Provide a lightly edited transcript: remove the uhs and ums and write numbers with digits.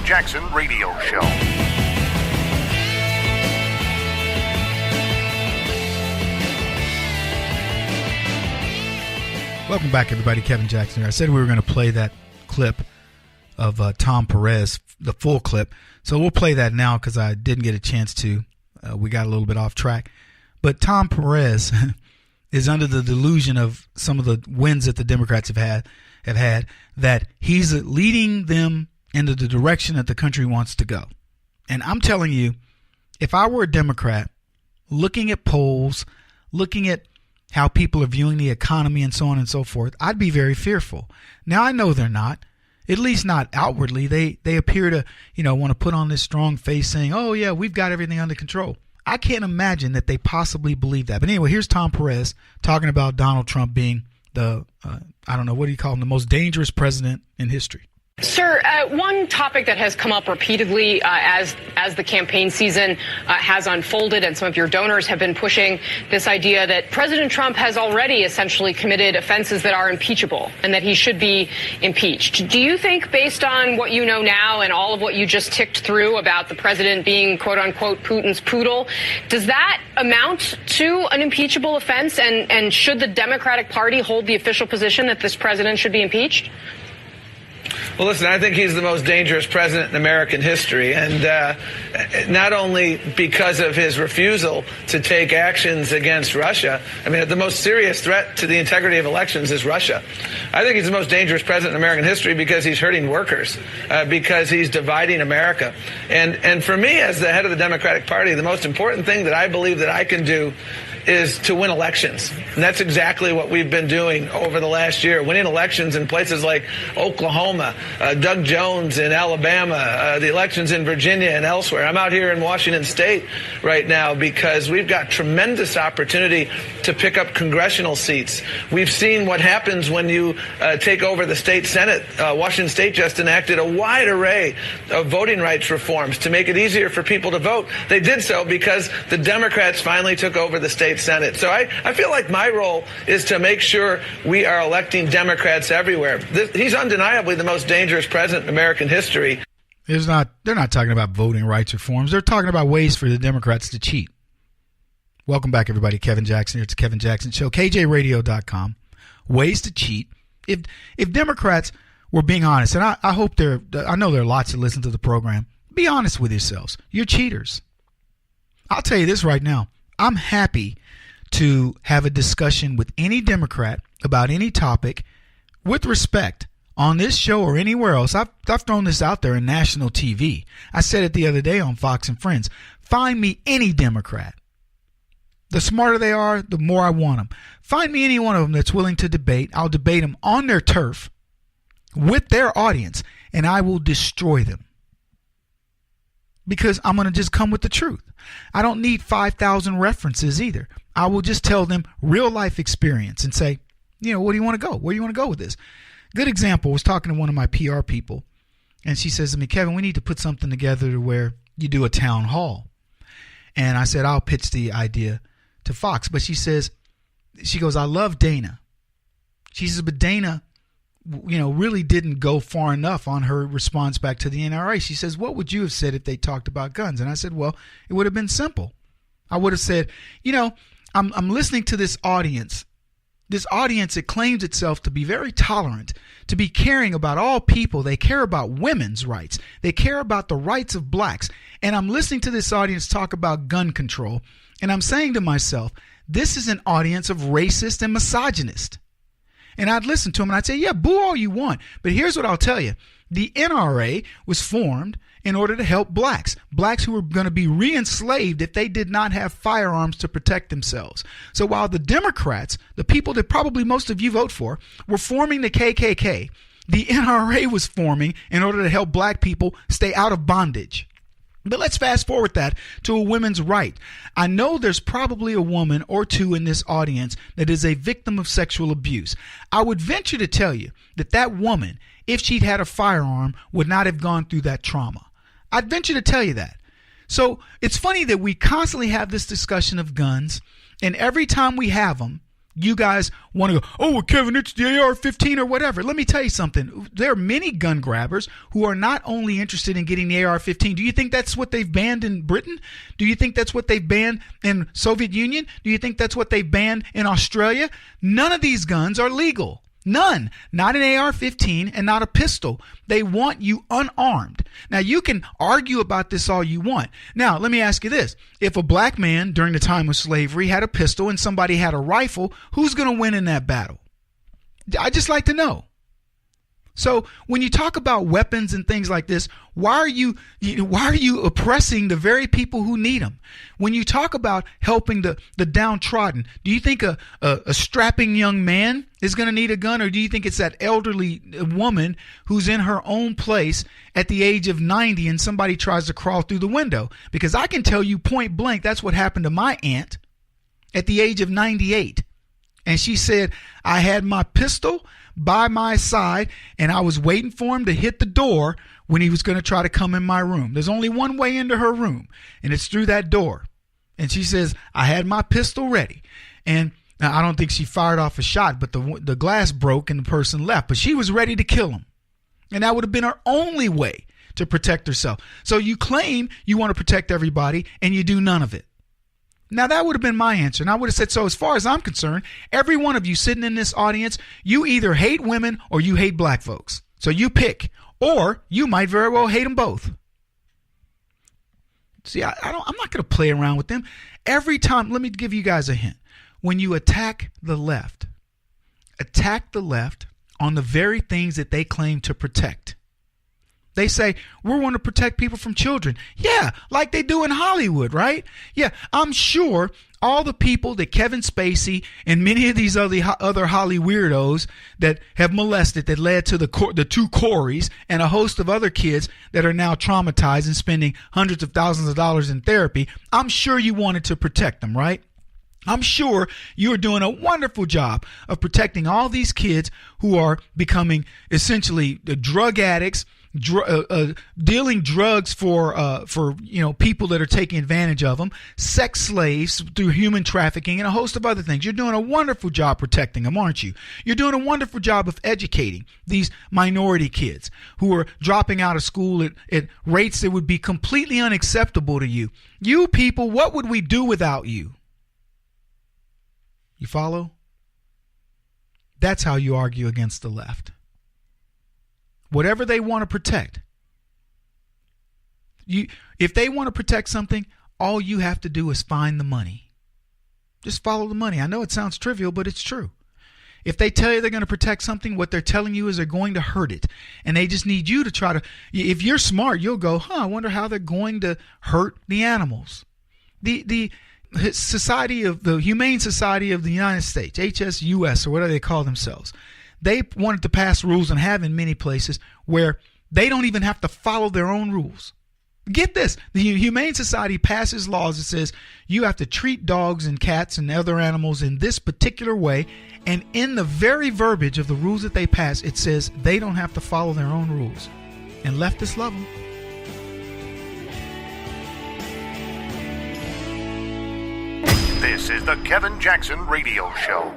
Jackson Radio Show. Welcome back, everybody. Kevin Jackson here. I said we were going to play that clip of Tom Perez, the full clip. So we'll play that now because I didn't get a chance to. We got a little bit off track. But Tom Perez is under the delusion of some of the wins that the Democrats have had, that he's leading them into the direction that the country wants to go. And I'm telling you, if I were a Democrat, looking at polls, looking at how people are viewing the economy and so on and so forth, I'd be very fearful. Now, I know they're not, at least not outwardly. They appear to, want to put on this strong face saying, oh, yeah, we've got everything under control. I can't imagine that they possibly believe that. But anyway, here's Tom Perez talking about Donald Trump being the, what do you call him, the most dangerous president in history. Sir, one topic that has come up repeatedly as the campaign season has unfolded, and some of your donors have been pushing this idea that President Trump has already essentially committed offenses that are impeachable and that he should be impeached. Do you think, based on what you know now and all of what you just ticked through about the president being, quote unquote, Putin's poodle, does that amount to an impeachable offense? And should the Democratic Party hold the official position that this president should be impeached? Well, listen, I think he's the most dangerous president in American history, and not only because of his refusal to take actions against Russia. I mean, the most serious threat to the integrity of elections is Russia. I think he's the most dangerous president in American history because he's hurting workers, because he's dividing America. And for me, as the head of the Democratic Party, the most important thing that I believe that I can do is to win elections. And that's exactly what we've been doing over the last year, winning elections in places like Oklahoma, Doug Jones in Alabama, the elections in Virginia and elsewhere. I'm out here in Washington State right now because we've got tremendous opportunity to pick up congressional seats. We've seen what happens when you take over the state Senate. Washington State just enacted a wide array of voting rights reforms to make it easier for people to vote. They did so because the Democrats finally took over the state Senate. So I feel like my role is to make sure we are electing Democrats everywhere. He's undeniably the most dangerous president in American history. They're not talking about voting rights reforms. They're talking about ways for the Democrats to cheat. Welcome back, everybody. Kevin Jackson here. It's the Kevin Jackson Show. KJRadio.com. Ways to cheat. If Democrats were being honest, and I hope I know there are lots that listen to the program. Be honest with yourselves. You're cheaters. I'll tell you this right now. I'm happy to have a discussion with any Democrat about any topic with respect on this show or anywhere else. I've thrown this out there in national TV. I said it the other day on Fox and Friends. Find me any Democrat. The smarter they are, the more I want them. Find me any one of them that's willing to debate. I'll debate them on their turf with their audience, and I will destroy them. Because I'm going to just come with the truth. I don't need 5,000 references either. I will just tell them real life experience and say, what do you want to go? Where do you want to go with this? Good example, I was talking to one of my PR people, and she says to me, Kevin, we need to put something together to where you do a town hall. And I said, I'll pitch the idea to Fox. But she goes, I love Dana. She says, but Dana, really didn't go far enough on her response back to the NRA. She says, what would you have said if they talked about guns? And I said, well, it would have been simple. I would have said, I'm listening to this audience. This audience, it claims itself to be very tolerant, to be caring about all people. They care about women's rights. They care about the rights of blacks. And I'm listening to this audience talk about gun control. And I'm saying to myself, this is an audience of racist and misogynist. And I'd listen to him and I'd say, yeah, boo all you want. But here's what I'll tell you. The NRA was formed in order to help blacks who were going to be re-enslaved if they did not have firearms to protect themselves. So while the Democrats, the people that probably most of you vote for, were forming the KKK, the NRA was forming in order to help black people stay out of bondage. But let's fast forward that to a women's right. I know there's probably a woman or two in this audience that is a victim of sexual abuse. I would venture to tell you that that woman, if she'd had a firearm, would not have gone through that trauma. I'd venture to tell you that. So it's funny that we constantly have this discussion of guns, and every time we have them, You guys want to go, oh, well, Kevin, it's the AR-15 or whatever. Let me tell you something. There are many gun grabbers who are not only interested in getting the AR-15. Do you think that's what they've banned in Britain? Do you think that's what they've banned in Soviet Union? Do you think that's what they've banned in Australia? None of these guns are legal. None. Not an AR-15 and not a pistol. They want you unarmed. Now, you can argue about this all you want. Now, let me ask you this. If a black man during the time of slavery had a pistol and somebody had a rifle, who's going to win in that battle? I'd just like to know. So when you talk about weapons and things like this, why are you oppressing the very people who need them? When you talk about helping the downtrodden, do you think a strapping young man is going to need a gun, or do you think it's that elderly woman who's in her own place at the age of 90 and somebody tries to crawl through the window? Because I can tell you point blank, that's what happened to my aunt at the age of 98. And she said, I had my pistol by my side and I was waiting for him to hit the door when he was going to try to come in my room. There's only one way into her room, and it's through that door. And she says, I had my pistol ready. And I don't think she fired off a shot, but the glass broke and the person left. But she was ready to kill him. And that would have been her only way to protect herself. So you claim you want to protect everybody and you do none of it. Now, that would have been my answer. And I would have said, so as far as I'm concerned, every one of you sitting in this audience, you either hate women or you hate black folks. So you pick. Or you might very well hate them both. See, I'm not going to play around with them. Every time, let me give you guys a hint. When you attack the left on the very things that they claim to protect. They say, we want to protect people from children. Yeah, like they do in Hollywood, right? Yeah, I'm sure all the people that Kevin Spacey and many of these other Holly weirdos that have molested, that led to the two Coreys and a host of other kids that are now traumatized and spending hundreds of thousands of dollars in therapy, I'm sure you wanted to protect them, right? I'm sure you're doing a wonderful job of protecting all these kids who are becoming essentially drug addicts, dealing drugs for people that are taking advantage of them, sex slaves through human trafficking, and a host of other things. You're doing a wonderful job protecting them, aren't you? You're doing a wonderful job of educating these minority kids who are dropping out of school at rates that would be completely unacceptable to you. You people, what would we do without you? You follow? That's how you argue against the left. Whatever they want to protect. If they want to protect something, all you have to do is find the money. Just follow the money. I know it sounds trivial, but it's true. If they tell you they're going to protect something, what they're telling you is they're going to hurt it. And they just need you to try to, if you're smart, you'll go, I wonder how they're going to hurt the animals. The Humane Society of the United States, HSUS, or whatever they call themselves, they wanted to pass rules and have in many places where they don't even have to follow their own rules. Get this. The Humane Society passes laws that says you have to treat dogs and cats and other animals in this particular way. And in the very verbiage of the rules that they pass, it says they don't have to follow their own rules. And leftists love them. This is the Kevin Jackson Radio Show.